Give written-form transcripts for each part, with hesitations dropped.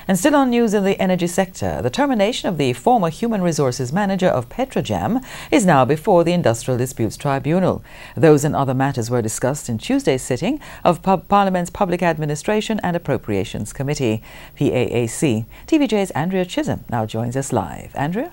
And still on news in the energy sector, the termination of the former human resources manager of Petrojam is now before the Industrial Disputes Tribunal. Those and other matters were discussed in Tuesday's sitting of Parliament's Public Administration and Appropriations Committee, PAAC. TVJ's Andrea Chisholm now joins us live. Andrea?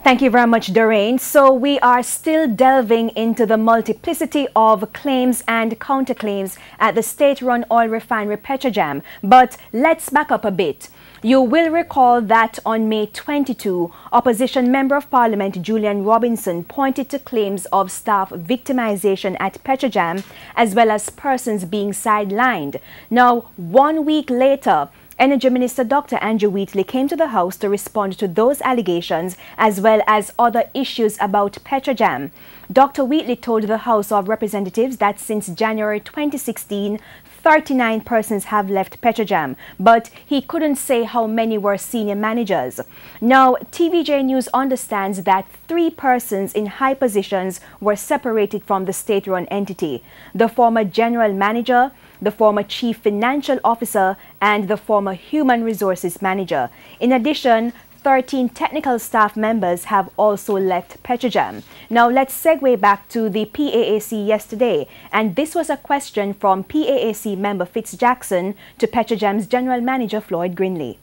Thank you very much, Doreen. So we are still delving into the multiplicity of claims and counterclaims at the state-run oil refinery Petrojam. But let's back up a bit. You will recall that on May 22, Opposition Member of Parliament Julian Robinson pointed to claims of staff victimization at Petrojam as well as persons being sidelined. Now, 1 week later, Energy Minister Dr. Andrew Wheatley came to the House to respond to those allegations as well as other issues about Petrojam. Dr. Wheatley told the House of Representatives that since January 2016, 39 persons have left Petrojam, but he couldn't say how many were senior managers. Now, TVJ News understands that 3 persons in high positions were separated from the state-run entity: the former general manager, the former chief financial officer, and the former human resources manager. In addition, 13 technical staff members have also left Petrojam. Now let's segue back to the PAAC yesterday, and this was a question from PAAC member Fitz Jackson to Petrojam's general manager Floyd Grindley.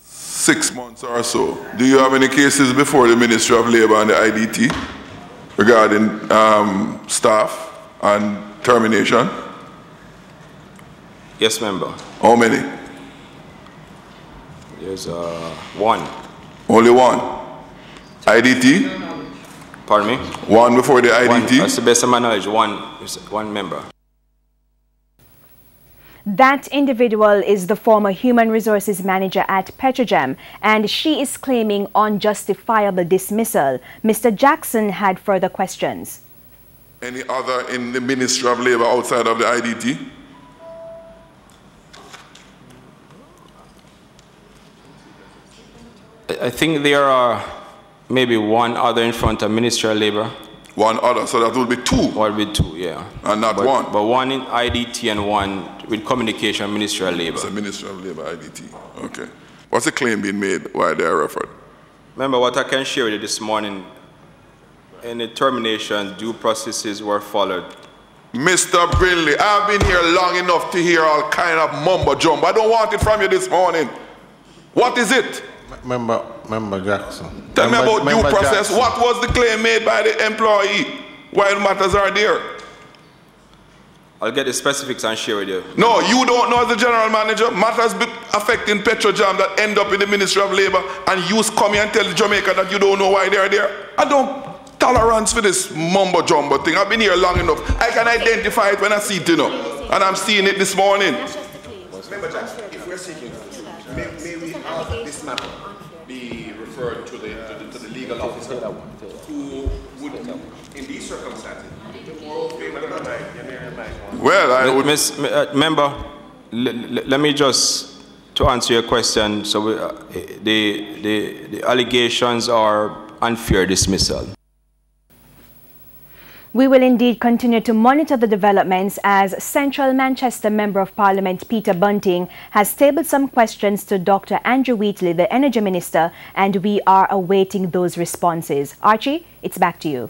6 months or so. Do you have any cases before the Ministry of Labour and the IDT regarding staff and termination? Yes, member. How many? There's one. Only one? IDT? Pardon me? One before the IDT? That's the best of my knowledge, one member. That individual is the former human resources manager at Petrojam, and she is claiming unjustifiable dismissal. Mr. Jackson had further questions. Any other in the Ministry of Labour outside of the IDT? I think there are maybe one other in front of Ministry of Labour. One other, so that will be 2? Or will be 2, yeah. And not one? But one in IDT and one with Communication Ministry of Labour. So Ministry of Labour, IDT. Okay. What's the claim being made while they are referred? Remember, what I can share with you this morning, any termination, due processes were followed. Mr. Brindley, I've been here long enough to hear all kind of mumbo jumbo. I don't want it from you this morning. What is it? Member Jackson. Tell me about due process. Jackson. What was the claim made by the employee while matters are there? I'll get the specifics and share with you. No, you don't know as the general manager. Matters affecting Petrojam that end up in the Ministry of Labour, and you come here and tell Jamaica that you don't know why they are there. I don't tolerance for this mumbo jumbo thing. I've been here long enough. I can identify it when I see it, you know. And I'm seeing it this morning. Member Jackson, if we're seeking may we have this matter be referred to the legal officer who would, in these circumstances, well, I would... Member, let me just, to answer your question, so the allegations are unfair dismissal. We will indeed continue to monitor the developments as Central Manchester Member of Parliament Peter Bunting has tabled some questions to Dr. Andrew Wheatley, the Energy Minister, and we are awaiting those responses. Archie, it's back to you.